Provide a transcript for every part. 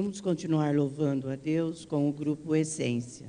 Vamos continuar louvando a Deus com o grupo Essência.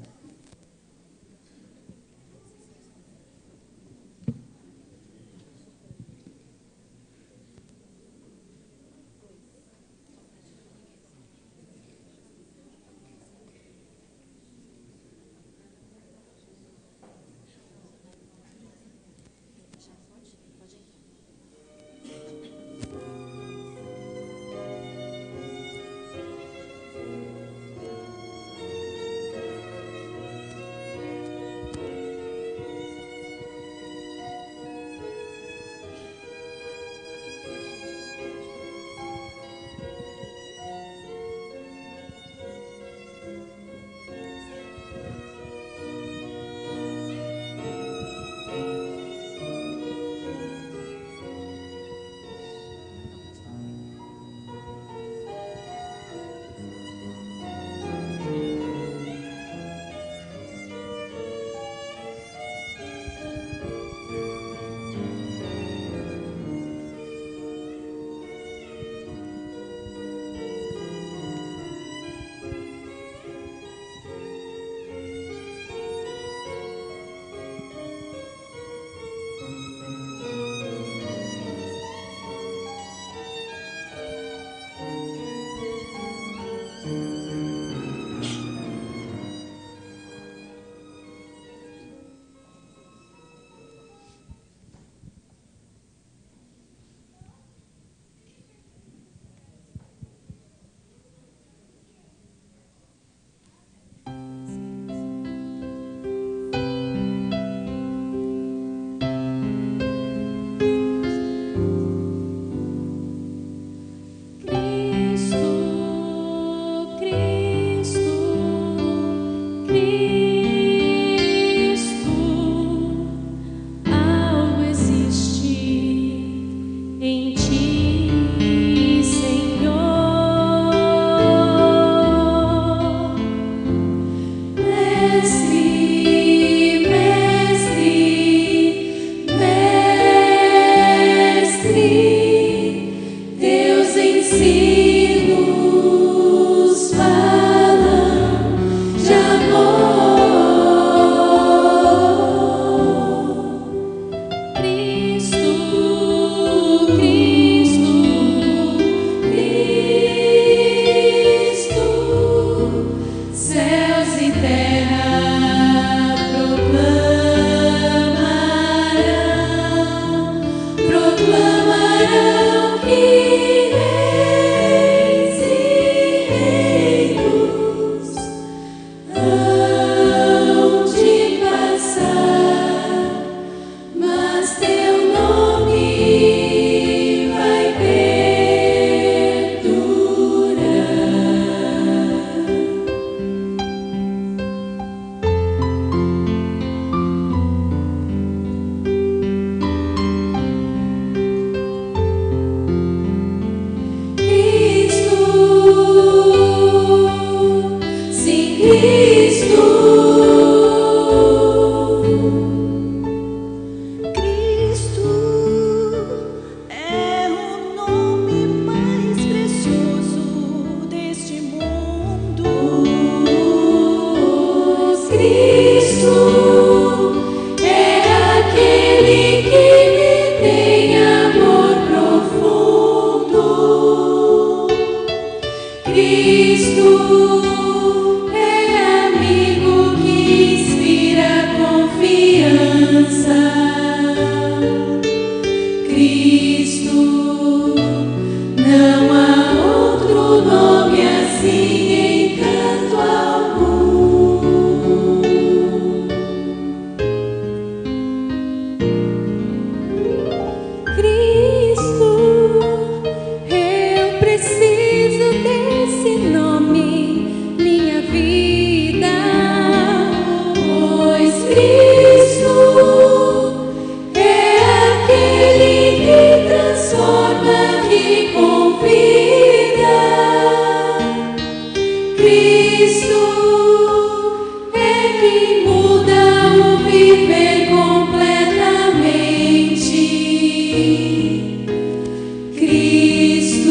Cristo,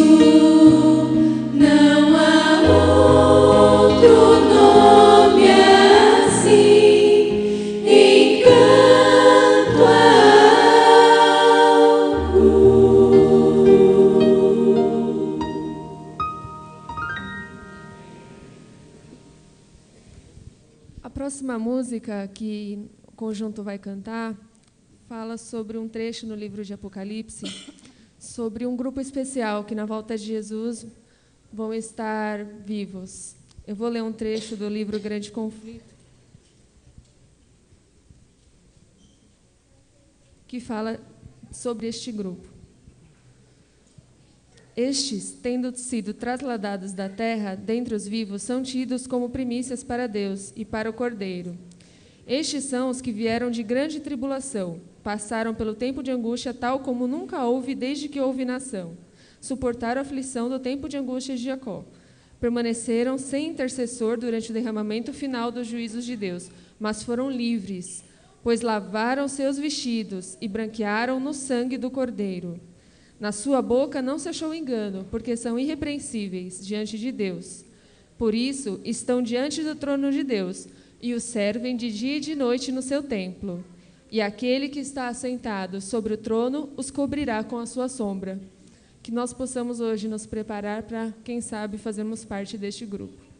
não há outro. próxima música que o conjunto vai cantar fala sobre um trecho no livro de Apocalipse, sobre um grupo especial que, na volta de Jesus, vão estar vivos. Eu vou ler um trecho do livro Grande Conflito, que fala sobre este grupo. Estes, tendo sido trasladados da terra dentre os vivos, são tidos como primícias para Deus e para o Cordeiro. Estes são os que vieram de grande tribulação, passaram pelo tempo de angústia tal como nunca houve desde que houve nação. Suportaram a aflição do tempo de angústia de Jacó. Permaneceram sem intercessor durante o derramamento final dos juízos de Deus, mas foram livres, pois lavaram seus vestidos e branquearam no sangue do Cordeiro. Na sua boca não se achou engano, porque são irrepreensíveis diante de Deus. Por isso, estão diante do trono de Deus e o servem de dia e de noite no seu templo. E aquele que está assentado sobre o trono os cobrirá com a sua sombra. Que nós possamos hoje nos preparar para, quem sabe, fazermos parte deste grupo.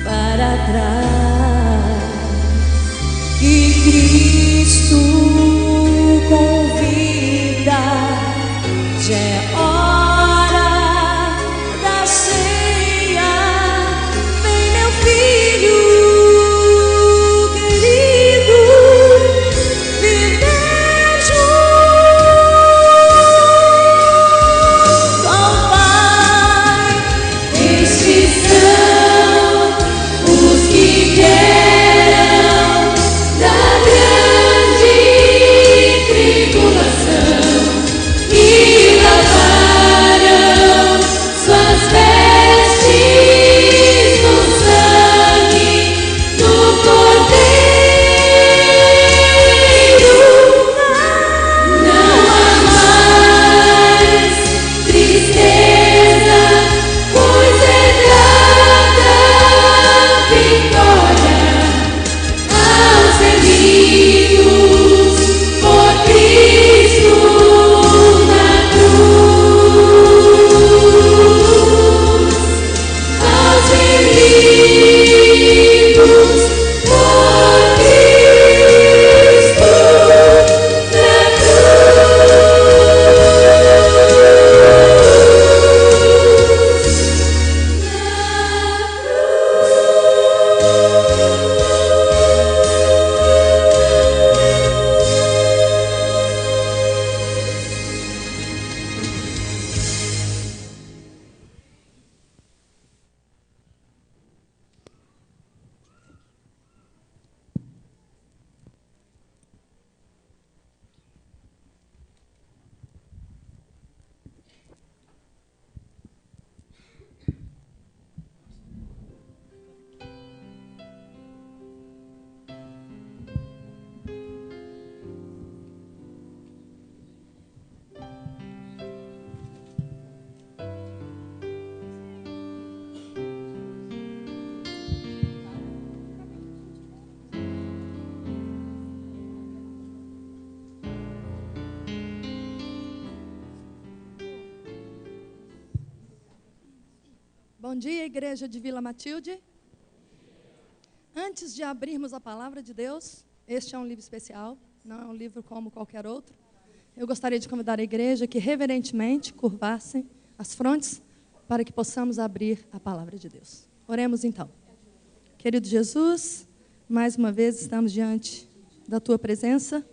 para trás. E Cristo convida, já é hora da ceia. Vem, meu filho querido, viver junto ao Pai. Estes são os que vieram da grande tribulação e lavaram suas vestes no sangue do Cordeiro. Não há mais tristeza, pois é dada vitória aos remidos por Cristo na cruz. Aos remidos por Cristo na Bom dia, Igreja de Vila Matilde. Antes de abrirmos a palavra de Deus, este é um livro especial, não é um livro como qualquer outro. Eu gostaria de convidar a igreja que reverentemente curvassem as frontes para que possamos abrir a palavra de Deus. Oremos então. Querido Jesus, mais uma vez estamos diante da Tua presença.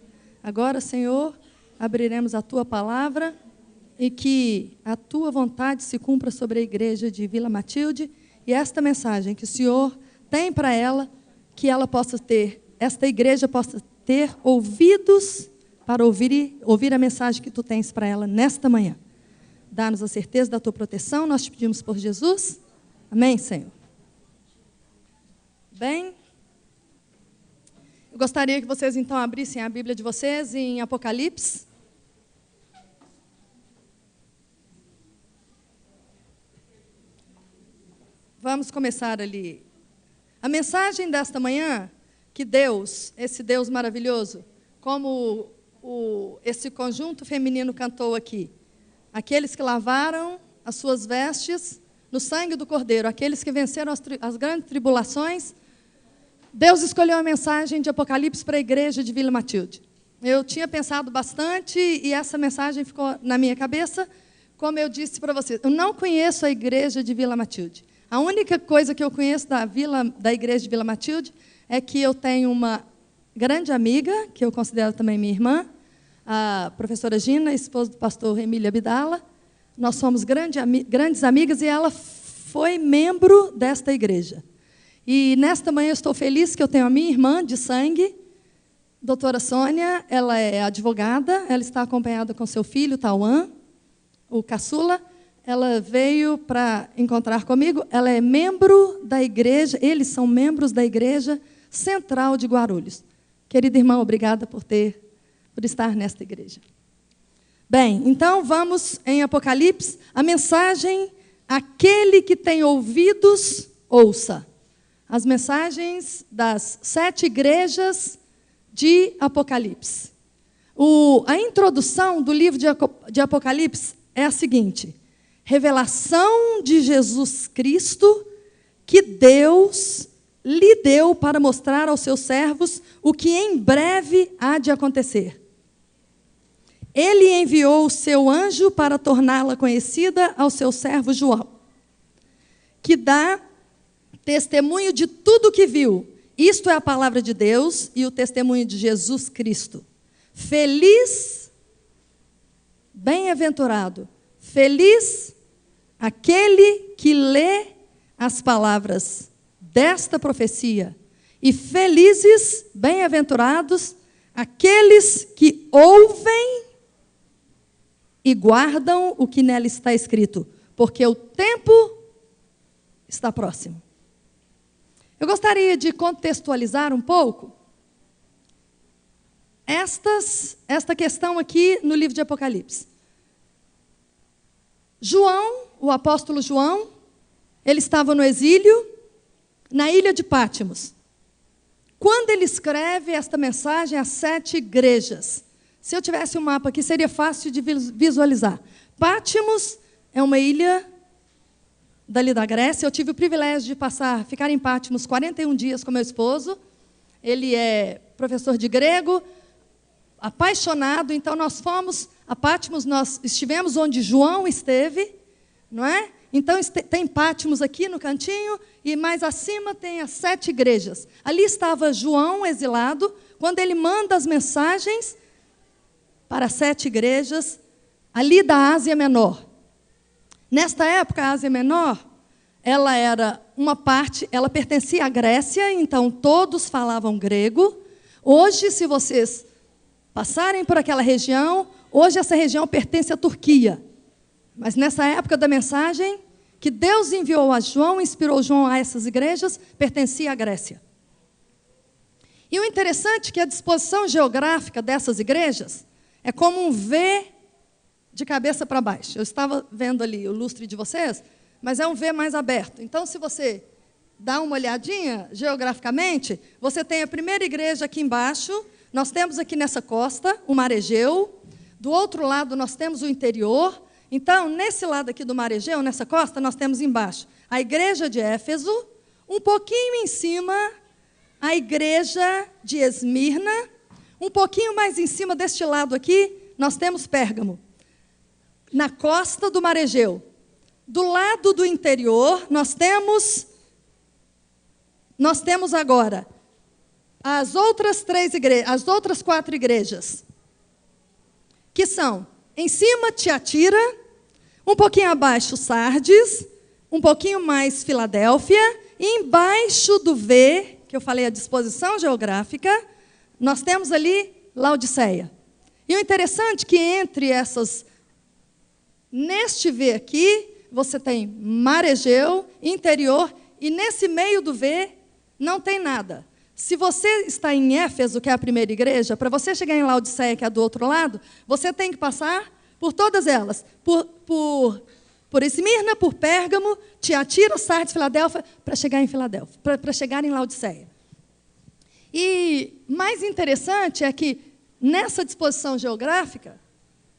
Agora, Senhor, abriremos a Tua palavra e que a Tua vontade se cumpra sobre a igreja de Vila Matilde e esta mensagem que o Senhor tem para ela, que ela possa ter, esta igreja possa ter ouvidos para ouvir a mensagem que Tu tens para ela nesta manhã. Dá-nos a certeza da Tua proteção, nós te pedimos por Jesus. Amém, Senhor? Bem, eu gostaria que vocês então abrissem a Bíblia de vocês em Apocalipse. Vamos começar ali. A mensagem desta manhã, que Deus, esse Deus maravilhoso, como esse conjunto feminino cantou aqui, aqueles que lavaram as suas vestes no sangue do Cordeiro, aqueles que venceram as grandes tribulações, Deus escolheu a mensagem de Apocalipse para a igreja de Vila Matilde. Eu tinha pensado bastante e essa mensagem ficou na minha cabeça, como eu disse para vocês. Eu não conheço a igreja de Vila Matilde. A única coisa que eu conheço da igreja de Vila Matilde é que eu tenho uma grande amiga, que eu considero também minha irmã, a professora Gina, esposa do pastor Emílio Abdala. Nós somos grandes amigas e ela foi membro desta igreja. E nesta manhã eu estou feliz que eu tenho a minha irmã de sangue, doutora Sônia, ela é advogada, ela está acompanhada com seu filho, Tauan, o caçula. Ela veio para encontrar comigo, ela é membro da igreja, eles são membros da igreja central de Guarulhos. Querida irmã, obrigada por estar nesta igreja. Bem, então vamos em Apocalipse, a mensagem, aquele que tem ouvidos, ouça. As mensagens das 7 igrejas de Apocalipse. A introdução do livro de Apocalipse é a seguinte: revelação de Jesus Cristo que Deus lhe deu para mostrar aos seus servos o que em breve há de acontecer. Ele enviou o seu anjo para torná-la conhecida ao seu servo João, que dá testemunho de tudo o que viu. Isto é a palavra de Deus e o testemunho de Jesus Cristo. Feliz, bem-aventurado, feliz aquele que lê as palavras desta profecia, e felizes, bem-aventurados, aqueles que ouvem e guardam o que nela está escrito, porque o tempo está próximo. Eu gostaria de contextualizar um pouco esta questão aqui no livro de Apocalipse. João, o apóstolo João, ele estava no exílio, na ilha de Pátimos. Quando ele escreve esta mensagem às 7 igrejas, se eu tivesse um mapa aqui, seria fácil de visualizar. Pátimos é uma ilha dali da Grécia. Eu tive o privilégio de ficar em Pátimos 41 dias com meu esposo. Ele é professor de grego, apaixonado. Então, nós fomos a Pátimos, nós estivemos onde João esteve, não é? Então, tem Pátimos aqui no cantinho, e mais acima tem as 7 igrejas. Ali estava João, exilado, quando ele manda as mensagens para as 7 igrejas, ali da Ásia Menor. Nesta época, a Ásia Menor, ela era uma parte, ela pertencia à Grécia, então todos falavam grego. Hoje, se vocês passarem por aquela região, hoje essa região pertence à Turquia. Mas nessa época da mensagem, que Deus enviou a João, inspirou João a essas igrejas, pertencia à Grécia. E o interessante é que a disposição geográfica dessas igrejas é como um V de cabeça para baixo. Eu estava vendo ali o lustre de vocês, mas é um V mais aberto. Então, se você dá uma olhadinha geograficamente, você tem a primeira igreja aqui embaixo, nós temos aqui nessa costa o Mar Egeu, do outro lado nós temos o interior. Então, nesse lado aqui do Mar Egeu, nessa costa, nós temos embaixo a igreja de Éfeso, um pouquinho em cima, a igreja de Esmirna, um pouquinho mais em cima deste lado aqui, nós temos Pérgamo, na costa do Mar Egeu. Do lado do interior, nós temos agora as outras 4 igrejas, que são, em cima, Tiatira, um pouquinho abaixo, Sardes, um pouquinho mais, Filadélfia, e embaixo do V, que eu falei a disposição geográfica, nós temos ali Laodiceia. E o interessante é que entre neste V aqui, você tem Mar Egeu, interior, e nesse meio do V não tem nada. Se você está em Éfeso, que é a primeira igreja, para você chegar em Laodiceia, que é do outro lado, você tem que passar por todas elas. Por Esmirna, por Pérgamo, Tiatira, Sardes, Filadélfia, para chegar em Filadélfia, para chegar em Laodiceia. E mais interessante é que, nessa disposição geográfica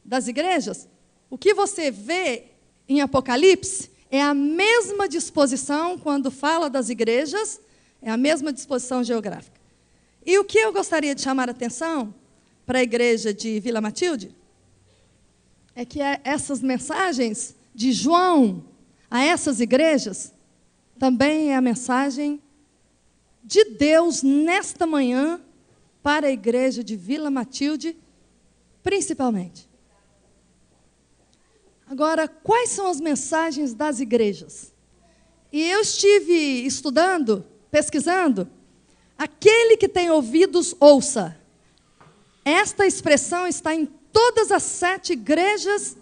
das igrejas, o que você vê em Apocalipse é a mesma disposição quando fala das igrejas, é a mesma disposição geográfica. E o que eu gostaria de chamar a atenção para a igreja de Vila Matilde é que essas mensagens de João a essas igrejas também é a mensagem de Deus nesta manhã para a igreja de Vila Matilde, principalmente. Agora, quais são as mensagens das igrejas? E eu estive estudando, pesquisando, aquele que tem ouvidos, ouça. Esta expressão está em todas as 7 igrejas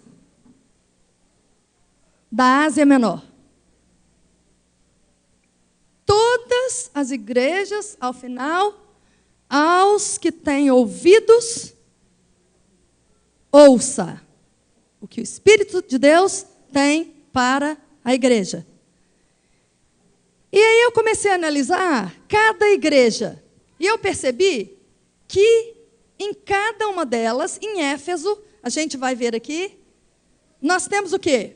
da Ásia Menor. Todas as igrejas, ao final, aos que têm ouvidos, ouça o que o Espírito de Deus tem para a igreja. E aí eu comecei a analisar cada igreja, e eu percebi que em cada uma delas, em Éfeso, a gente vai ver aqui, nós temos o quê?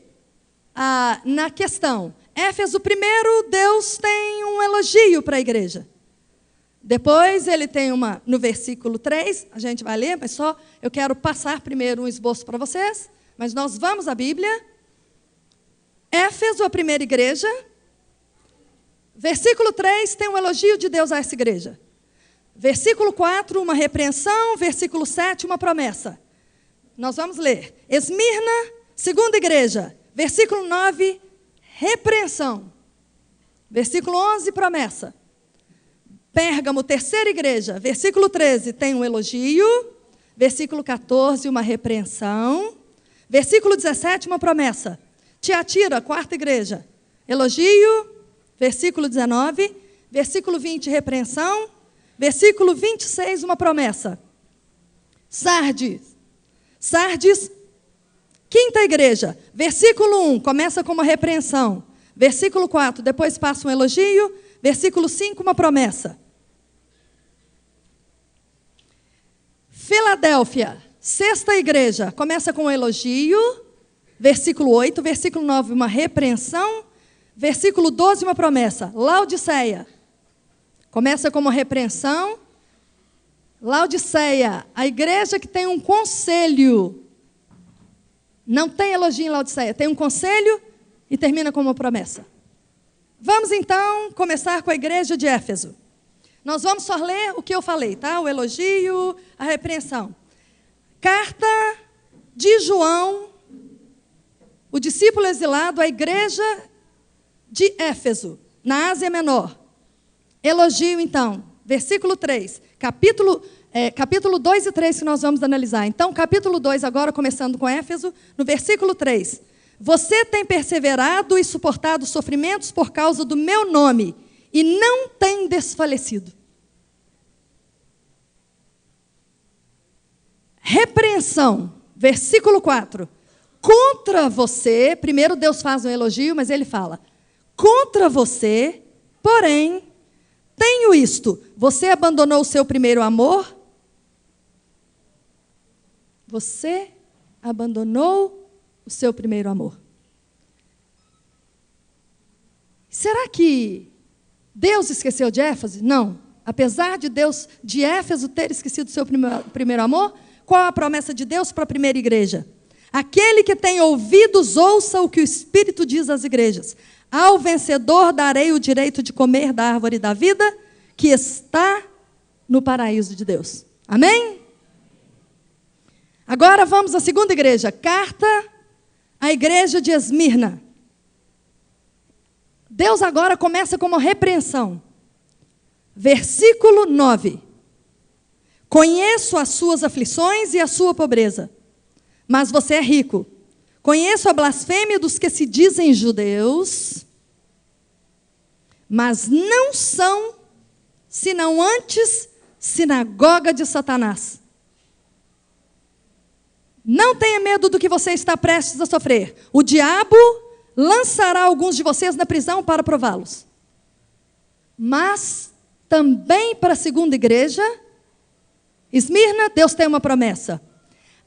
Na questão, Éfeso, primeiro, Deus tem um elogio para a igreja. Depois ele tem no versículo 3, a gente vai ler, mas só eu quero passar primeiro um esboço para vocês, mas nós vamos à Bíblia. Éfeso, a primeira igreja. Versículo 3 tem um elogio de Deus a essa igreja. Versículo 4, uma repreensão. Versículo 7, uma promessa. Nós vamos ler. Esmirna, segunda igreja. Versículo 9, repreensão. Versículo 11, promessa. Pérgamo, terceira igreja. Versículo 13, tem um elogio. Versículo 14, uma repreensão. Versículo 17, uma promessa. Tiatira, quarta igreja. Elogio. Versículo 19. Versículo 20, repreensão. Versículo 26, uma promessa. Sardes, quinta igreja. Versículo 1, começa com uma repreensão. Versículo 4, depois passa um elogio. Versículo 5, uma promessa. Filadélfia, sexta igreja, começa com um elogio. Versículo 8, versículo 9, uma repreensão. Versículo 12, uma promessa. Laodiceia, começa com uma repreensão. Laodiceia, a igreja que tem um conselho. Não tem elogio em Laodiceia, tem um conselho e termina com uma promessa. Vamos então começar com a igreja de Éfeso. Nós vamos só ler o que eu falei, tá? O elogio, a repreensão. Carta de João, o discípulo exilado, à igreja de Éfeso, na Ásia Menor. Elogio, então, versículo 3, capítulo 2 e 3 que nós vamos analisar. Então, capítulo 2, agora começando com Éfeso, no versículo 3. Você tem perseverado e suportado sofrimentos por causa do meu nome e não tem desfalecido. Repreensão, versículo 4. Contra você, primeiro Deus faz um elogio, mas ele fala, contra você, porém, tenho isto, você abandonou o seu primeiro amor? Você abandonou o seu primeiro amor. Será que Deus esqueceu de Éfeso? Não. Apesar de Éfeso ter esquecido o seu primeiro amor, qual a promessa de Deus para a primeira igreja? Aquele que tem ouvidos, ouça o que o Espírito diz às igrejas. Ao vencedor darei o direito de comer da árvore da vida, que está no paraíso de Deus. Amém? Agora vamos à segunda igreja. Carta à igreja de Esmirna. Deus agora começa com uma repreensão. Versículo 9. Conheço as suas aflições e a sua pobreza, mas você é rico. Conheço a blasfêmia dos que se dizem judeus, mas não são, senão antes, sinagoga de Satanás. Não tenha medo do que você está prestes a sofrer. O diabo lançará alguns de vocês na prisão para prová-los. Mas também para a segunda igreja, Esmirna, Deus tem uma promessa.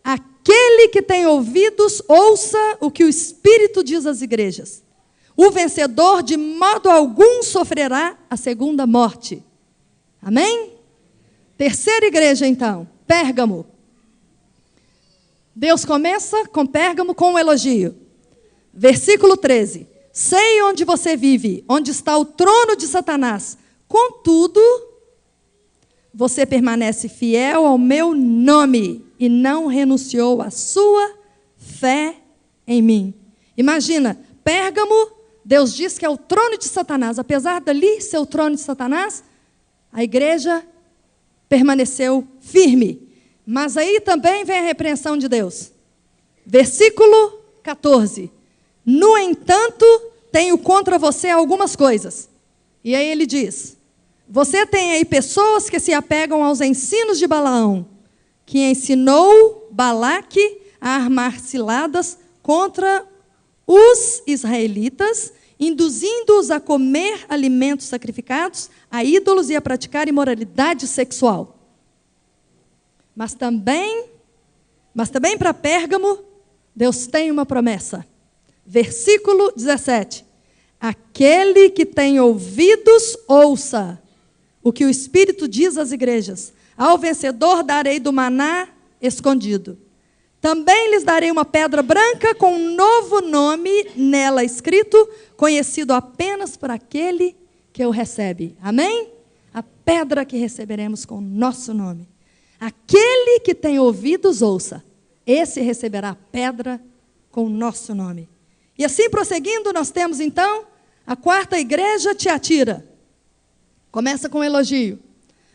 Aquele que tem ouvidos, ouça o que o Espírito diz às igrejas. O vencedor de modo algum sofrerá a segunda morte. Amém? Terceira igreja, então, Pérgamo. Deus começa com Pérgamo com um elogio. Versículo 13. Sei onde você vive, onde está o trono de Satanás. Contudo, você permanece fiel ao meu nome e não renunciou à sua fé em mim. Imagina, Pérgamo, Deus diz que é o trono de Satanás. Apesar dali ser o trono de Satanás, a igreja permaneceu firme. Mas aí também vem a repreensão de Deus. Versículo 14. No entanto, tenho contra você algumas coisas. E aí ele diz, você tem aí pessoas que se apegam aos ensinos de Balaão, que ensinou Balaque a armar ciladas contra os israelitas, induzindo-os a comer alimentos sacrificados a ídolos e a praticar imoralidade sexual. Mas também para Pérgamo, Deus tem uma promessa. Versículo 17. Aquele que tem ouvidos, ouça o que o Espírito diz às igrejas. Ao vencedor darei do maná escondido. Também lhes darei uma pedra branca com um novo nome nela escrito, conhecido apenas por aquele que o recebe. Amém? A pedra que receberemos com o nosso nome. Aquele que tem ouvidos, ouça. Esse receberá a pedra com o nosso nome. E assim prosseguindo, nós temos então a quarta igreja, Tiatira. Começa com um elogio.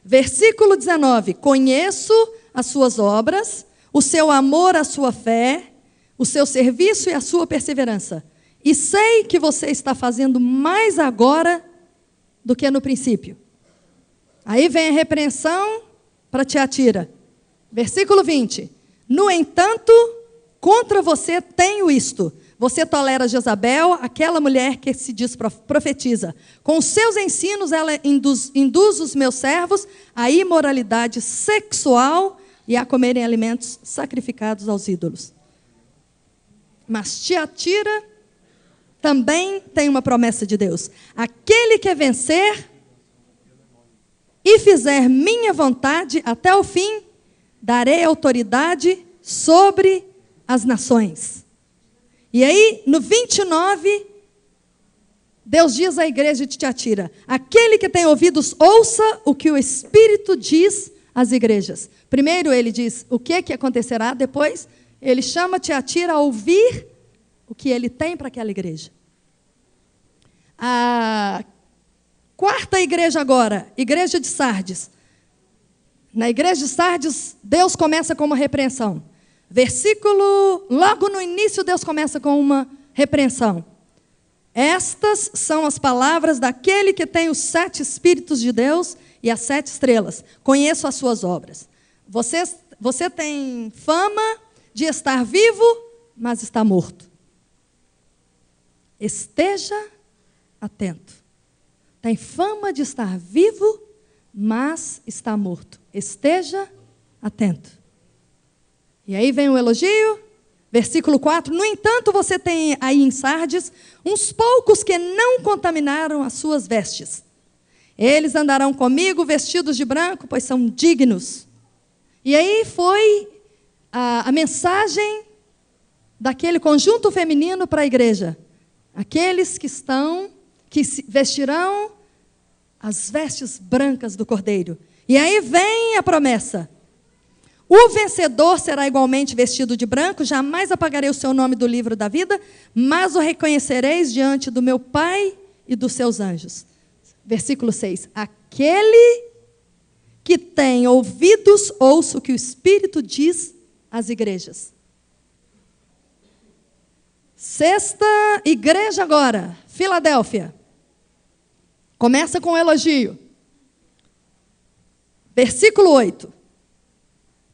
Versículo 19. Conheço as suas obras, o seu amor, a sua fé, o seu serviço e a sua perseverança. E sei que você está fazendo mais agora do que no princípio. Aí vem a repreensão para Tiatira. Versículo 20. No entanto, contra você tenho isto. Você tolera Jezabel, aquela mulher que se diz profetiza. Com os seus ensinos, ela induz os meus servos à imoralidade sexual e a comerem alimentos sacrificados aos ídolos. Mas Tiatira também tem uma promessa de Deus. Aquele que vencer e fizer minha vontade até o fim, darei autoridade sobre as nações. E aí, no 29, Deus diz à igreja de Tiatira: aquele que tem ouvidos, ouça o que o Espírito diz às igrejas. Primeiro ele diz o que acontecerá, depois ele chama Tiatira a ouvir o que ele tem para aquela igreja. A quarta igreja agora, igreja de Sardes. Na igreja de Sardes, Deus começa com uma repreensão. Logo no início, Deus começa com uma repreensão. Estas são as palavras daquele que tem os 7 Espíritos de Deus e as 7 estrelas. Conheço as suas obras. Você tem fama de estar vivo, mas está morto. Esteja atento. Tem fama de estar vivo, mas está morto. Esteja atento. E aí vem o elogio, versículo 4. No entanto, você tem aí em Sardes uns poucos que não contaminaram as suas vestes. Eles andarão comigo vestidos de branco, pois são dignos. E aí foi a mensagem daquele conjunto feminino para a igreja. Aqueles que vestirão as vestes brancas do Cordeiro. E aí vem a promessa. O vencedor será igualmente vestido de branco, jamais apagarei o seu nome do livro da vida, mas o reconhecereis diante do meu Pai e dos seus anjos. Versículo 6. Aquele que tem ouvidos, ouça o que o Espírito diz às igrejas. Sexta igreja agora, Filadélfia. Começa com um elogio. Versículo 8.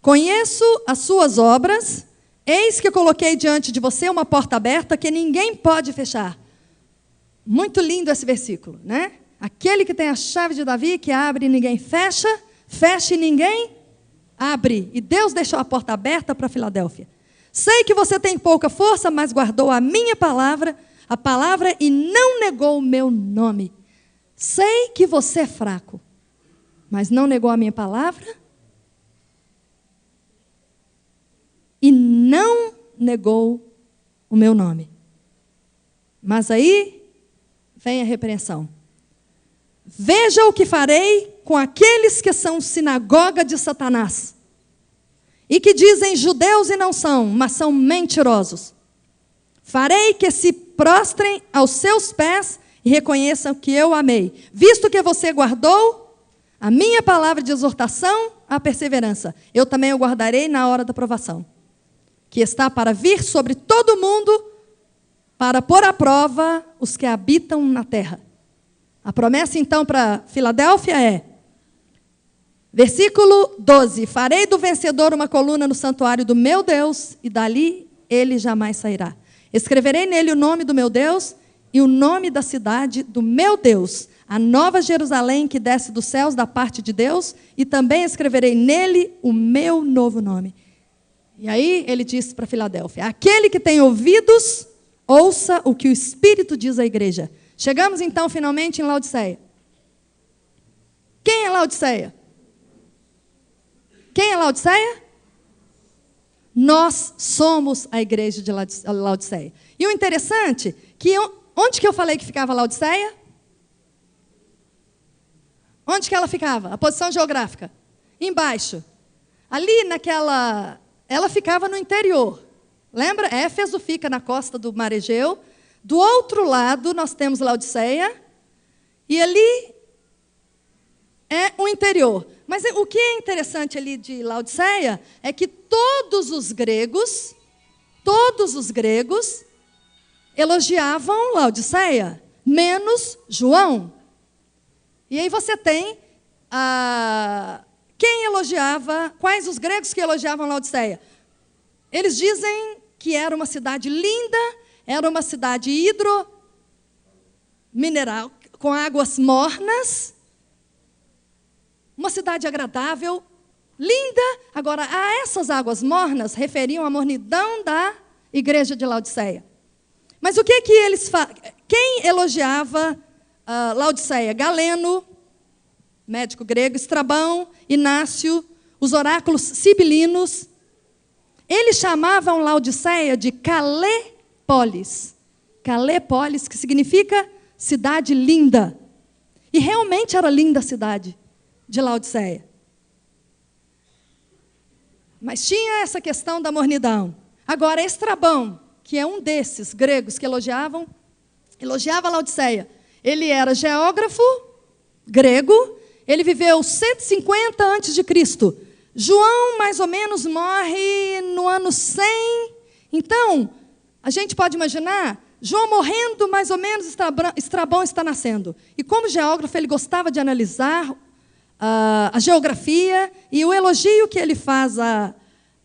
Conheço as suas obras, eis que coloquei diante de você uma porta aberta que ninguém pode fechar. Muito lindo esse versículo, né? Aquele que tem a chave de Davi, que abre e ninguém fecha, fecha e ninguém abre. E Deus deixou a porta aberta para Filadélfia. Sei que você tem pouca força, mas guardou a minha palavra, e não negou o meu nome. Sei que você é fraco, mas não negou a minha palavra e não negou o meu nome. Mas aí vem a repreensão. Veja o que farei com aqueles que são sinagoga de Satanás e que dizem judeus e não são, mas são mentirosos. Farei que se prostrem aos seus pés e reconheçam que eu amei, visto que você guardou a minha palavra de exortação, a perseverança. Eu também o guardarei na hora da provação, que está para vir sobre todo mundo, para pôr à prova os que habitam na terra. A promessa, então, para Filadélfia é, versículo 12, farei do vencedor uma coluna no santuário do meu Deus, e dali ele jamais sairá. Escreverei nele o nome do meu Deus e o nome da cidade do meu Deus, a nova Jerusalém que desce dos céus da parte de Deus, e também escreverei nele o meu novo nome. E aí ele disse para Filadélfia: aquele que tem ouvidos, ouça o que o Espírito diz à igreja. Chegamos, então, finalmente em Laodiceia. Quem é Laodiceia? Quem é Laodiceia? Nós somos a igreja de Laodiceia. E o interessante, que onde que eu falei que ficava Laodiceia? Onde que ela ficava? A posição geográfica. Embaixo. Ali naquela... Ela ficava no interior. Lembra? Éfeso fica na costa do Mar Egeu. Do outro lado, nós temos Laodiceia. E ali é o interior. Mas o que é interessante ali de Laodiceia é que todos os gregos elogiavam Laodiceia, menos João. E aí você tem quem elogiava, quais os gregos que elogiavam Laodiceia? Eles dizem que era uma cidade linda, era uma cidade hidromineral, com águas mornas, uma cidade agradável, linda. Agora, a essas águas mornas referiam a mornidão da igreja de Laodiceia. Mas o que eles falam? Quem elogiava Laodiceia? Galeno, médico grego, Estrabão, Inácio, os oráculos sibilinos. Eles chamavam Laodiceia de Calépolis. Calépolis, que significa cidade linda. E realmente era linda a cidade de Laodiceia. Mas tinha essa questão da mornidão. Agora, Estrabão, que é um desses gregos que elogiava Laodiceia, ele era geógrafo grego, ele viveu 150 a.C. João, mais ou menos, morre no ano 100. Então, a gente pode imaginar, João morrendo, mais ou menos, Estrabão está nascendo. E como geógrafo, ele gostava de analisar a geografia, e o elogio que ele faz a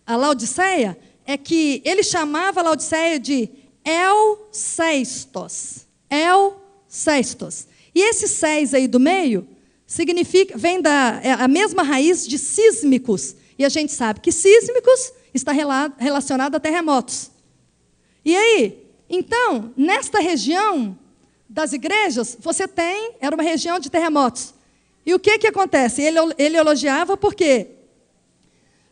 Laodiceia é que ele chamava Laodiceia de El-Sestos. El-Sestos. E esse seis aí do meio vem a mesma raiz de sísmicos. E a gente sabe que sísmicos está relacionado a terremotos. E aí, então, nesta região das igrejas, era uma região de terremotos. E o que acontece? Ele elogiava por quê?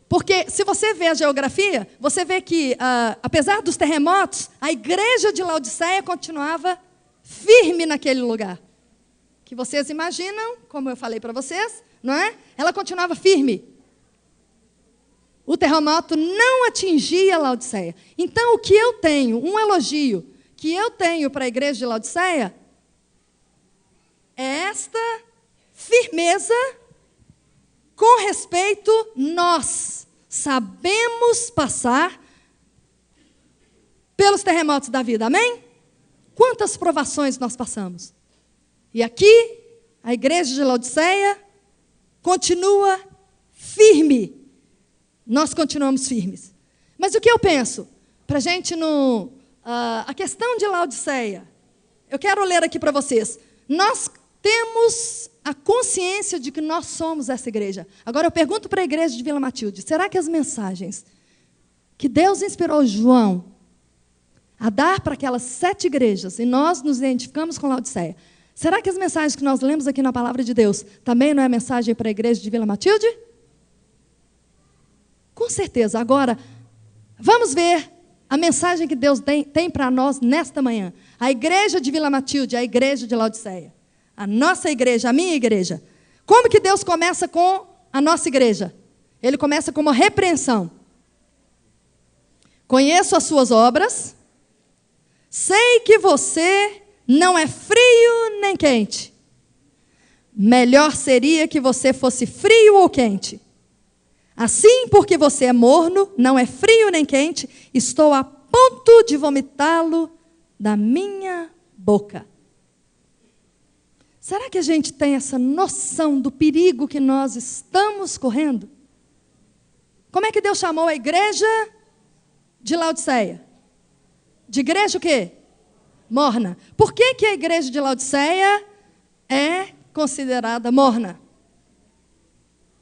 Porque, se você vê a geografia, você vê que, apesar dos terremotos, a igreja de Laodiceia continuava firme naquele lugar. Que vocês imaginam, como eu falei para vocês, não é? Ela continuava firme. O terremoto não atingia Laodiceia. Então, o que eu tenho, um elogio que eu tenho para a igreja de Laodiceia, é esta firmeza com respeito, nós sabemos passar pelos terremotos da vida, amém? Quantas provações nós passamos? E aqui, a igreja de Laodiceia continua firme. Nós continuamos firmes. Mas o que eu penso? Para a gente não... a questão de Laodiceia, eu quero ler aqui para vocês. Nós temos a consciência de que nós somos essa igreja. Agora eu pergunto para a igreja de Vila Matilde, será que as mensagens que Deus inspirou João a dar para aquelas 7 igrejas, e nós nos identificamos com Laodiceia, será que as mensagens que nós lemos aqui na palavra de Deus também não é mensagem para a igreja de Vila Matilde? Com certeza. Agora, vamos ver a mensagem que Deus tem para nós nesta manhã. A igreja de Vila Matilde, a igreja de Laodiceia. A nossa igreja, a minha igreja. Como que Deus começa com a nossa igreja? Ele começa com uma repreensão. Conheço as suas obras, sei que você não é frio nem quente. Melhor seria que você fosse frio ou quente. Assim, porque você é morno, não é frio nem quente, estou a ponto de vomitá-lo da minha boca. Será que a gente tem essa noção do perigo que nós estamos correndo? Como é que Deus chamou a igreja de Laodiceia? De igreja o quê? Morna. Por que a igreja de Laodiceia é considerada morna?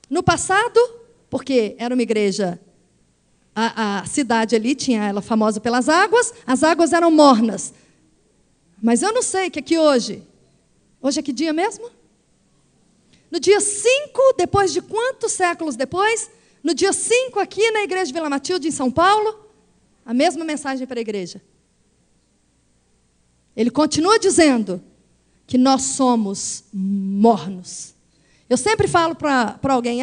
No passado, porque era uma igreja, a cidade ali tinha ela famosa pelas águas, as águas eram mornas. Mas eu não sei que aqui hoje é que dia mesmo? No dia 5, depois de quantos séculos depois? No dia 5, aqui na igreja de Vila Matilde, em São Paulo, a mesma mensagem para a igreja. Ele continua dizendo que nós somos mornos. Eu sempre falo para alguém,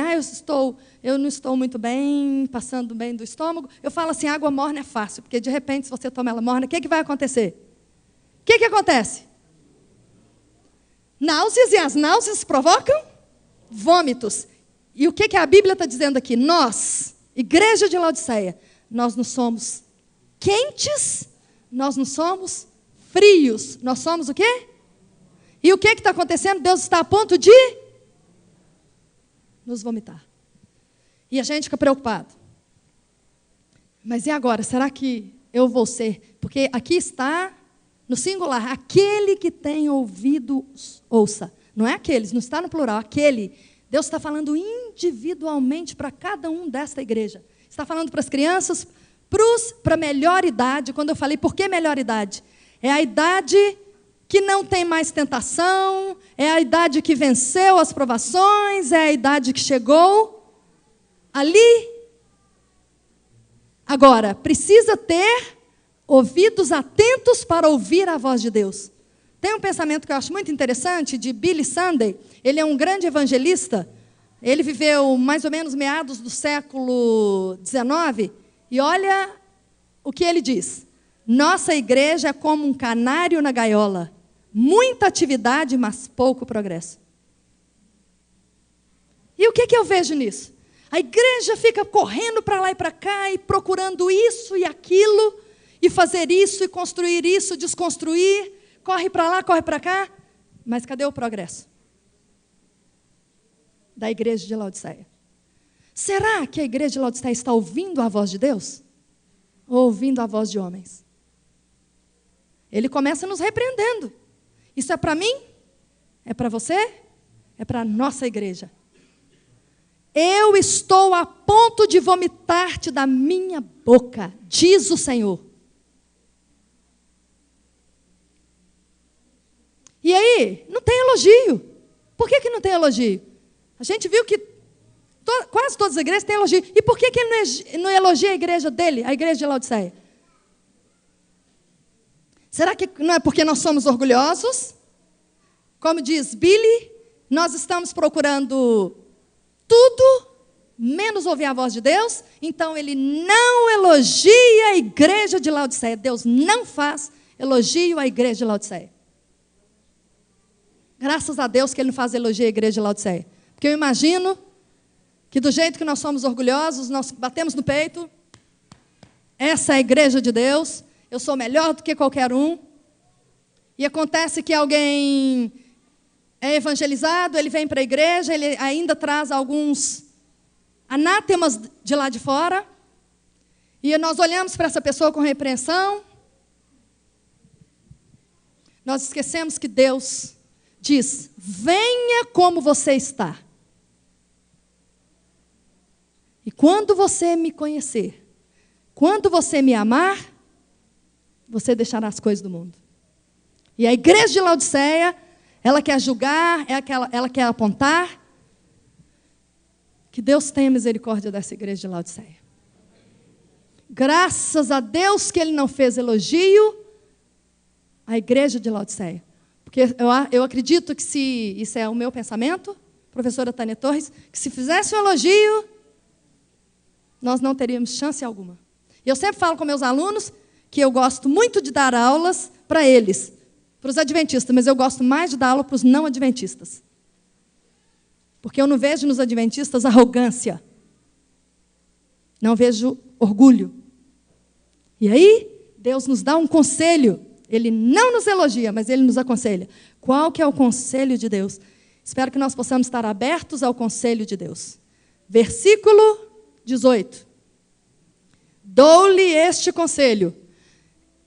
eu não estou muito bem, passando bem do estômago. Eu falo assim, água morna é fácil, porque de repente, se você toma ela morna, o que vai acontecer? O que acontece? Náuseas, e as náuseas provocam vômitos. E o que a Bíblia está dizendo aqui? Nós, igreja de Laodiceia, nós não somos quentes, nós não somos frios. Nós somos o quê? E o que está acontecendo? Deus está a ponto de nos vomitar. E a gente fica preocupado. Mas e agora? Será que eu vou ser? Porque aqui está, no singular, aquele que tem ouvidos, ouça. Não é aqueles, não está no plural, aquele. Deus está falando individualmente para cada um desta igreja. Está falando para as crianças, para a melhor idade. Quando eu falei, por que melhor idade? É a idade que não tem mais tentação, é a idade que venceu as provações, é a idade que chegou ali. Agora, precisa ter ouvidos atentos para ouvir a voz de Deus. Tem um pensamento que eu acho muito interessante, de Billy Sunday. Ele é um grande evangelista. Ele viveu mais ou menos meados do século XIX. E olha o que ele diz. Nossa igreja é como um canário na gaiola. Muita atividade, mas pouco progresso. E o que eu vejo nisso? A igreja fica correndo para lá e para cá, e procurando isso e aquilo, e fazer isso, e construir isso, desconstruir, corre para lá, corre para cá, mas cadê o progresso? Da igreja de Laodiceia. Será que a igreja de Laodiceia está ouvindo a voz de Deus? Ou ouvindo a voz de homens? Ele começa nos repreendendo. Isso é para mim? É para você? É para a nossa igreja. Eu estou a ponto de vomitar-te da minha boca, diz o Senhor. E aí, não tem elogio. Por que não tem elogio? A gente viu que quase todas as igrejas têm elogio. E por que ele não elogia a igreja dele, a igreja de Laodiceia? Será que não é porque nós somos orgulhosos? Como diz Billy, nós estamos procurando tudo, menos ouvir a voz de Deus. Então, ele não elogia a igreja de Laodiceia. Deus não faz elogio à igreja de Laodiceia. Graças a Deus que ele não faz elogio à igreja de Laodiceia. Porque eu imagino que do jeito que nós somos orgulhosos, nós batemos no peito. Essa é a igreja de Deus. Eu sou melhor do que qualquer um. E acontece que alguém é evangelizado, ele vem para a igreja, ele ainda traz alguns anátemas de lá de fora. E nós olhamos para essa pessoa com repreensão. Nós esquecemos que Deus diz, venha como você está. E quando você me conhecer, quando você me amar, você deixará as coisas do mundo. E a igreja de Laodiceia, ela quer julgar, ela quer apontar. Que Deus tenha misericórdia dessa igreja de Laodiceia. Graças a Deus que Ele não fez elogio à igreja de Laodiceia. Porque eu acredito que se, isso é o meu pensamento, professora Tânia Torres, que se fizesse um elogio, nós não teríamos chance alguma. E eu sempre falo com meus alunos que eu gosto muito de dar aulas para eles, para os adventistas, mas eu gosto mais de dar aula para os não adventistas. Porque eu não vejo nos adventistas arrogância. Não vejo orgulho. E aí, Deus nos dá um conselho. Ele não nos elogia, mas Ele nos aconselha. Qual que é o conselho de Deus? Espero que nós possamos estar abertos ao conselho de Deus. Versículo 18. Dou-lhe este conselho.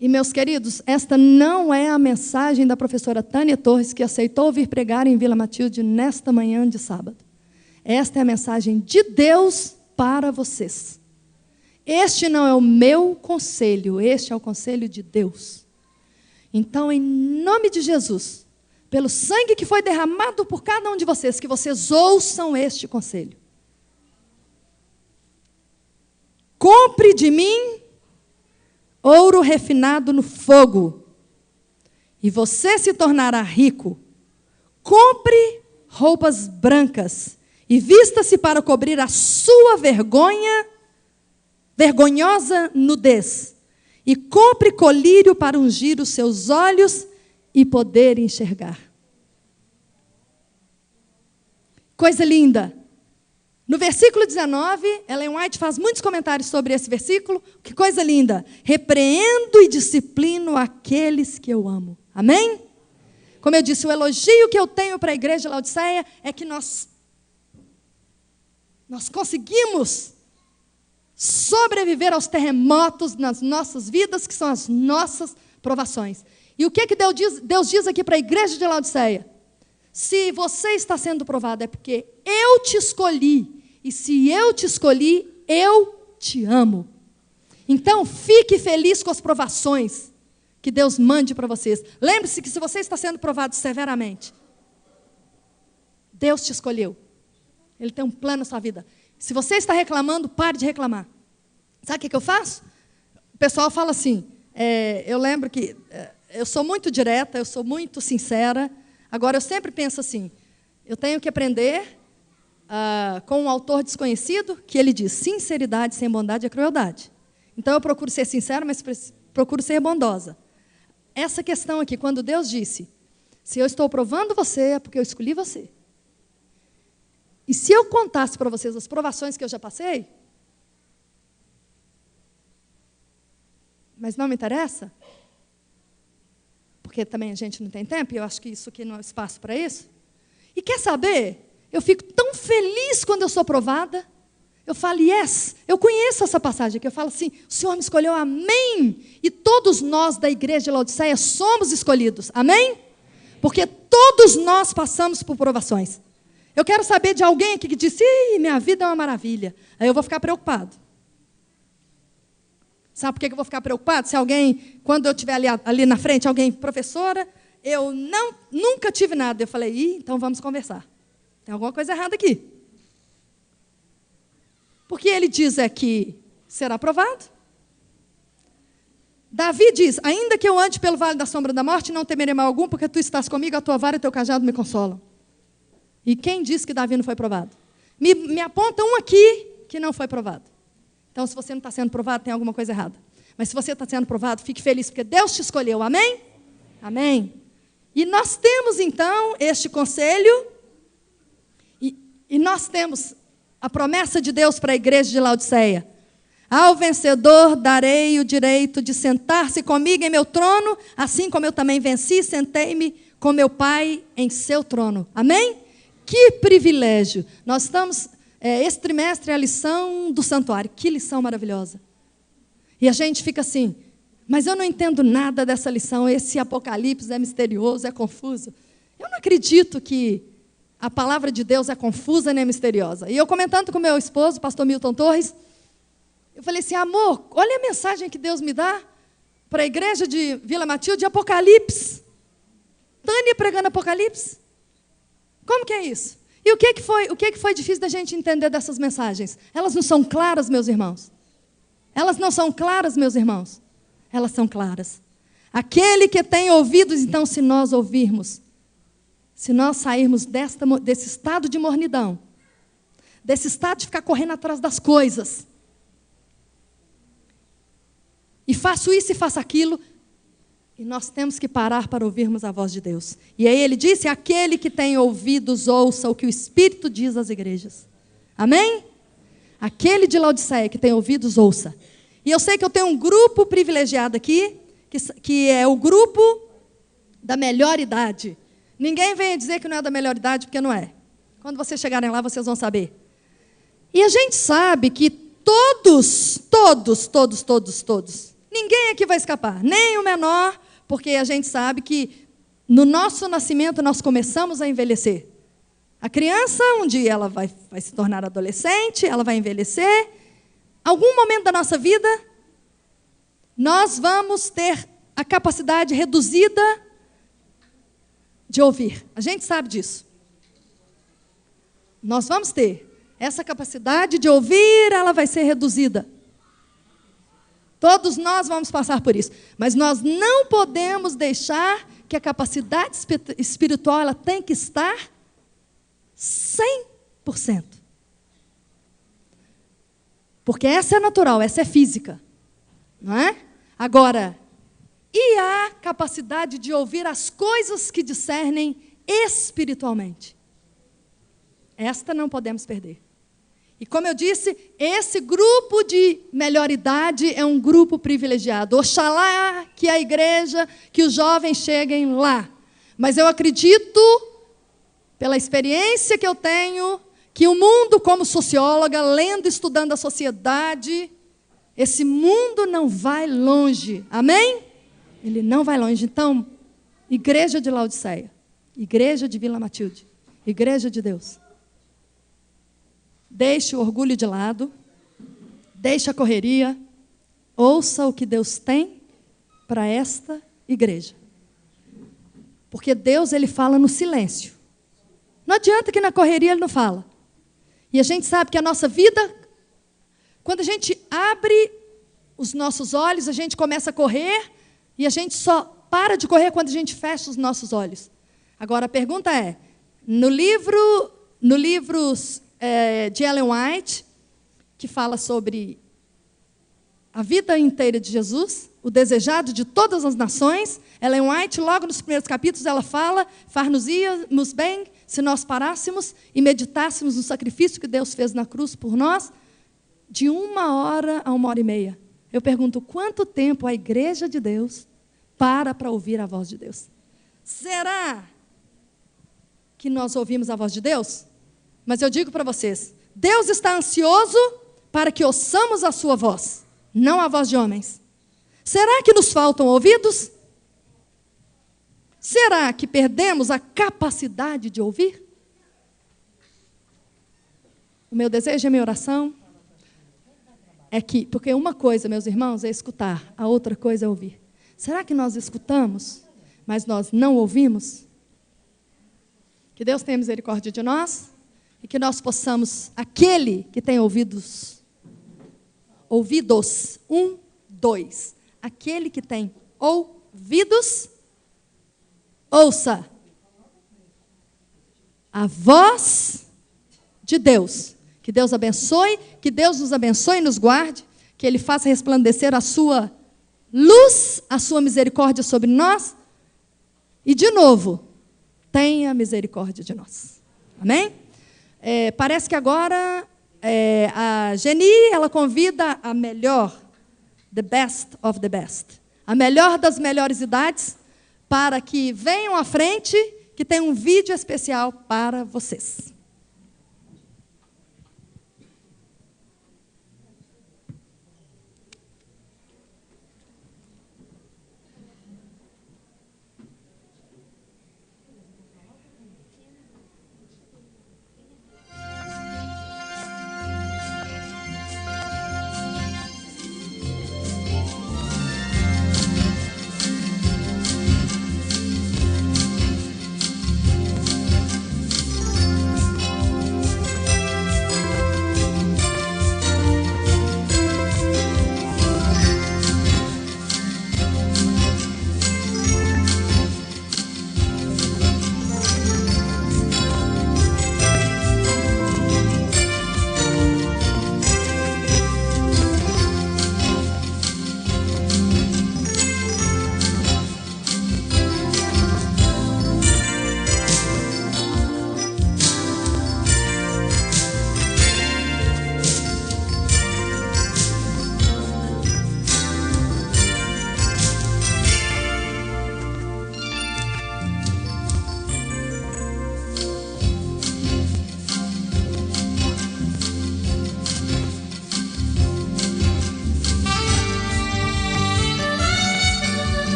E, meus queridos, esta não é a mensagem da professora Tânia Torres, que aceitou vir pregar em Vila Matilde nesta manhã de sábado. Esta é a mensagem de Deus para vocês. Este não é o meu conselho, este é o conselho de Deus. Então, em nome de Jesus, pelo sangue que foi derramado por cada um de vocês, que vocês ouçam este conselho. Compre de mim ouro refinado no fogo, e você se tornará rico. Compre roupas brancas e vista-se para cobrir a sua vergonhosa nudez. E compre colírio para ungir os seus olhos e poder enxergar. Coisa linda. No versículo 19, Ellen White faz muitos comentários sobre esse versículo. Que coisa linda. Repreendo e disciplino aqueles que eu amo. Amém? Como eu disse, o elogio que eu tenho para a igreja de Laodiceia é que nós conseguimos sobreviver aos terremotos nas nossas vidas, que são as nossas provações. E o que Deus diz aqui para a igreja de Laodiceia? Se você está sendo provado, é porque eu te escolhi. E se eu te escolhi, eu te amo. Então, fique feliz com as provações que Deus mande para vocês. Lembre-se que se você está sendo provado severamente, Deus te escolheu. Ele tem um plano na sua vida. Se você está reclamando, pare de reclamar. Sabe o que eu faço? O pessoal fala assim, eu lembro que eu sou muito direta, eu sou muito sincera. Agora, eu sempre penso assim, eu tenho que aprender com um autor desconhecido, que ele diz, sinceridade sem bondade é crueldade. Então, eu procuro ser sincera, mas procuro ser bondosa. Essa questão aqui, quando Deus disse, se eu estou provando você, é porque eu escolhi você. E se eu contasse para vocês as provações que eu já passei, mas não me interessa, porque também a gente não tem tempo, e eu acho que isso aqui não é espaço para isso. E quer saber? Eu fico tão feliz quando eu sou provada. Eu falo, yes, eu conheço essa passagem aqui. Eu falo assim, o Senhor me escolheu, amém. E todos nós da igreja de Laodiceia somos escolhidos, amém? Porque todos nós passamos por provações. Eu quero saber de alguém aqui que disse, minha vida é uma maravilha. Aí eu vou ficar preocupado. Sabe por que eu vou ficar preocupado? Se alguém, quando eu estiver ali na frente, alguém, professora, eu nunca tive nada. Eu falei, então vamos conversar. Tem alguma coisa errada aqui. Porque ele diz que será aprovado. Davi diz, ainda que eu ande pelo vale da sombra da morte, não temerei mal algum, porque tu estás comigo, a tua vara e o teu cajado me consolam. E quem disse que Davi não foi provado? Me aponta um aqui que não foi provado. Então, se você não está sendo provado, tem alguma coisa errada. Mas se você está sendo provado, fique feliz, porque Deus te escolheu. Amém? Amém. E nós temos, então, este conselho. E nós temos a promessa de Deus para a igreja de Laodiceia. Ao vencedor darei o direito de sentar-se comigo em meu trono, assim como eu também venci, sentei-me com meu Pai em seu trono. Amém? Que privilégio. Nós estamos... esse trimestre é a lição do santuário. Que lição maravilhosa. E a gente fica assim, mas eu não entendo nada dessa lição, esse Apocalipse é misterioso, é confuso. Eu não acredito que a palavra de Deus é confusa nem misteriosa. E eu comentando com meu esposo, pastor Milton Torres, eu falei assim, amor, olha a mensagem que Deus me dá para a igreja de Vila Matilde de Apocalipse. Tânia pregando Apocalipse. Como que é isso? E o que foi difícil da gente entender dessas mensagens? Elas não são claras, meus irmãos. Elas não são claras, meus irmãos. Elas são claras. Aquele que tem ouvidos, então, se nós ouvirmos, se nós sairmos desse estado de mornidão, desse estado de ficar correndo atrás das coisas, e faço isso e faço aquilo, e nós temos que parar para ouvirmos a voz de Deus. E aí ele disse, aquele que tem ouvidos, ouça o que o Espírito diz às igrejas. Amém? Aquele de Laodiceia que tem ouvidos, ouça. E eu sei que eu tenho um grupo privilegiado aqui, que é o grupo da melhor idade. Ninguém venha dizer que não é da melhor idade, porque não é. Quando vocês chegarem lá, vocês vão saber. E a gente sabe que todos, ninguém aqui vai escapar, nem o menor, porque a gente sabe que no nosso nascimento nós começamos a envelhecer. A criança, um dia ela vai se tornar adolescente, ela vai envelhecer. Algum momento da nossa vida, nós vamos ter a capacidade reduzida de ouvir. A gente sabe disso. Nós vamos ter. Essa capacidade de ouvir, ela vai ser reduzida. Todos nós vamos passar por isso. Mas nós não podemos deixar que a capacidade espiritual ela tem que estar 100%. Porque essa é natural, essa é física. Não é? Agora, e a capacidade de ouvir as coisas que discernem espiritualmente? Esta não podemos perder. E como eu disse, esse grupo de melhor idade é um grupo privilegiado. Oxalá que a igreja, que os jovens cheguem lá. Mas eu acredito, pela experiência que eu tenho, que o mundo, como socióloga, lendo e estudando a sociedade, esse mundo não vai longe. Amém? Ele não vai longe. Então, igreja de Laodiceia, igreja de Vila Matilde, igreja de Deus. Deixe o orgulho de lado, deixe a correria, ouça o que Deus tem para esta igreja. Porque Deus, Ele fala no silêncio. Não adianta que na correria Ele não fala. E a gente sabe que a nossa vida, quando a gente abre os nossos olhos, a gente começa a correr, e a gente só para de correr quando a gente fecha os nossos olhos. Agora, a pergunta é, no livro de Ellen White, que fala sobre a vida inteira de Jesus, o desejado de todas as nações, Ellen White, logo nos primeiros capítulos, ela fala, far-nos-íamos bem se nós parássemos e meditássemos no sacrifício que Deus fez na cruz por nós, de 1h a 1h30. Eu pergunto, quanto tempo a igreja de Deus para ouvir a voz de Deus? Será que nós ouvimos a voz de Deus? Mas eu digo para vocês, Deus está ansioso para que ouçamos a sua voz, não a voz de homens. Será que nos faltam ouvidos? Será que perdemos a capacidade de ouvir? O meu desejo e a minha oração é que, porque uma coisa, meus irmãos, é escutar, a outra coisa é ouvir. Será que nós escutamos, mas nós não ouvimos? Que Deus tenha misericórdia de nós e que nós possamos, aquele que tem ouvidos, 1, 2, aquele que tem ouvidos, ouça a voz de Deus. Que Deus abençoe, que Deus nos abençoe e nos guarde, que Ele faça resplandecer a sua luz, a sua misericórdia sobre nós. E, de novo, tenha misericórdia de nós. Amém? Parece que agora a Geni, ela convida a melhor, the best of the best, a melhor das melhores idades, para que venham à frente, que tem um vídeo especial para vocês.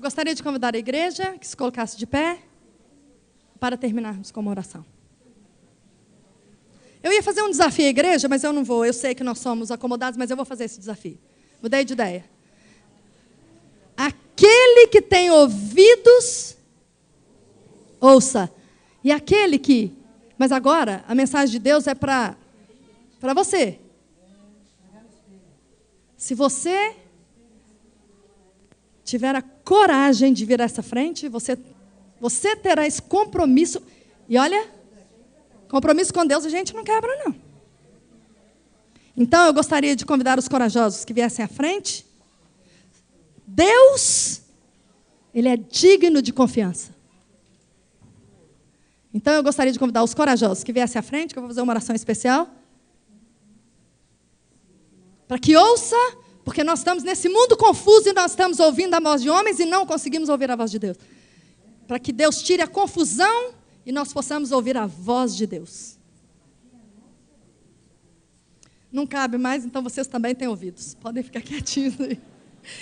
Eu gostaria de convidar a igreja que se colocasse de pé para terminarmos com uma oração. Eu ia fazer um desafio à igreja, mas eu não vou. Eu sei que nós somos acomodados, mas eu vou fazer esse desafio. Mudei de ideia. Aquele que tem ouvidos, ouça. E aquele que... Mas agora, a mensagem de Deus é para você. Se você tiver a coragem de vir a essa frente, você terá esse compromisso. E olha, compromisso com Deus a gente não quebra, não. Então, eu gostaria de convidar os corajosos que viessem à frente. Deus, Ele é digno de confiança. Então, eu gostaria de convidar os corajosos que viessem à frente, que eu vou fazer uma oração especial. Para que ouça, porque nós estamos nesse mundo confuso e nós estamos ouvindo a voz de homens e não conseguimos ouvir a voz de Deus. Para que Deus tire a confusão e nós possamos ouvir a voz de Deus. Não cabe mais, então vocês também têm ouvidos. Podem ficar quietinhos aí.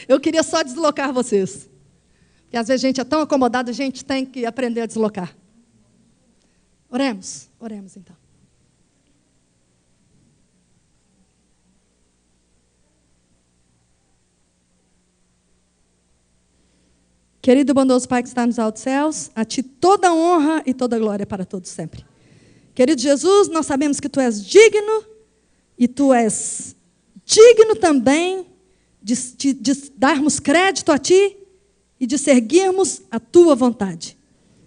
Eu queria só deslocar vocês. Porque às vezes a gente é tão acomodado, a gente tem que aprender a deslocar. Oremos então. Querido e bondoso Pai que está nos altos céus, a Ti toda honra e toda glória para todos sempre. Querido Jesus, nós sabemos que Tu és digno e Tu és digno também de darmos crédito a Ti e de seguirmos a Tua vontade.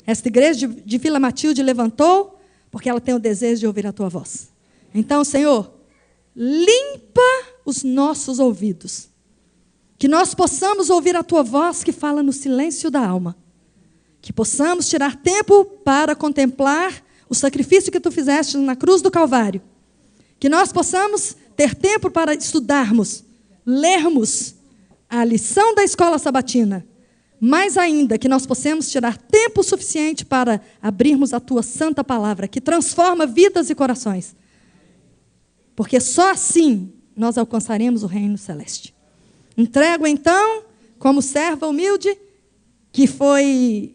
Esta igreja de Vila Matilde levantou porque ela tem o desejo de ouvir a Tua voz. Então, Senhor, limpa os nossos ouvidos. Que nós possamos ouvir a Tua voz que fala no silêncio da alma. Que possamos tirar tempo para contemplar o sacrifício que Tu fizeste na cruz do Calvário. Que nós possamos ter tempo para estudarmos, lermos a lição da escola sabatina. Mais ainda, que nós possamos tirar tempo suficiente para abrirmos a Tua santa palavra, que transforma vidas e corações. Porque só assim nós alcançaremos o reino celeste. Entrego, então, como serva humilde, que foi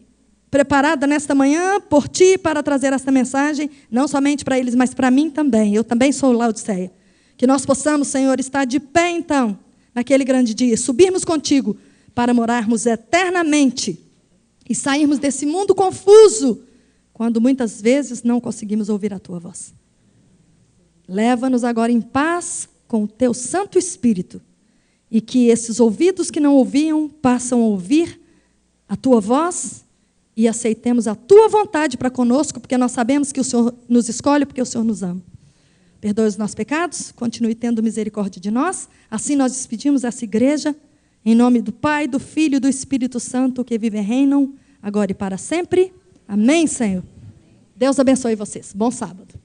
preparada nesta manhã por Ti para trazer esta mensagem, não somente para eles, mas para mim também. Eu também sou Laodiceia. Que nós possamos, Senhor, estar de pé, então, naquele grande dia, subirmos contigo para morarmos eternamente e sairmos desse mundo confuso, quando muitas vezes não conseguimos ouvir a Tua voz. Leva-nos agora em paz com o Teu Santo Espírito, e que esses ouvidos que não ouviam passam a ouvir a Tua voz e aceitemos a Tua vontade para conosco, porque nós sabemos que o Senhor nos escolhe, porque o Senhor nos ama. Perdoe os nossos pecados, continue tendo misericórdia de nós. Assim nós despedimos essa igreja, em nome do Pai, do Filho e do Espírito Santo, que vive e reinam, agora e para sempre. Amém, Senhor? Deus abençoe vocês. Bom sábado.